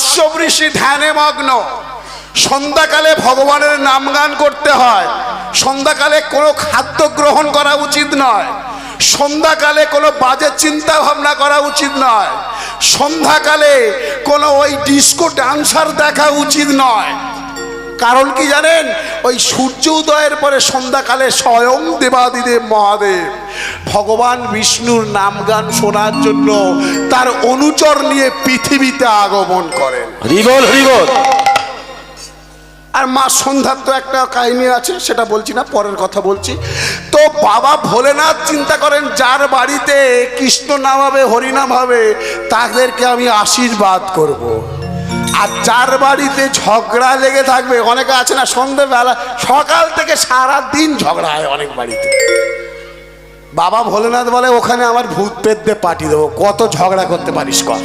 কাশ্যপ ঋষি ধ্যানে মগ্ন। সন্ধ্যাকালে ভগবানের নামগান করতে হয়। সন্ধ্যাকালে কোনো খাদ্য গ্রহণ করা উচিত নয়। সন্ধ্যাকালে কোনো বাজে চিন্তা ভাবনা করা উচিত নয়। সন্ধ্যাকালে কোনো ওই ডিস্কো ডান্সার দেখা উচিত নয়। কারণ কি জানেন? ওই সূর্য উদয়ের পরে সন্ধ্যাকালে স্বয়ং দেবাদিদেব মহাদেব ভগবান বিষ্ণুর নামগান শোনার জন্য তার অনুচর নিয়ে পৃথিবীতে আগমন করেন। হরিবল হরিবল। আর মা সন্ধ্যার তো একটা কাহিনী আছে, সেটা বলছি না, পরের কথা বলছি। তো বাবা ভোলেনাথ চিন্তা করেন যার বাড়িতে কৃষ্ণ নাম হবে, হরিনাম হবে, তাদেরকে আমি আশীর্বাদ করব। আর যার বাড়িতে ঝগড়া লেগে থাকবে, অনেকে আছে না সন্ধ্যেবেলা সকাল থেকে সারা দিন ঝগড়া হয় অনেক বাড়িতে, বাবা ভোলেনাথ বলে ওখানে আমার ভূত পেত দিয়ে পাঠিয়ে দেবো, কত ঝগড়া করতে পারিস কর।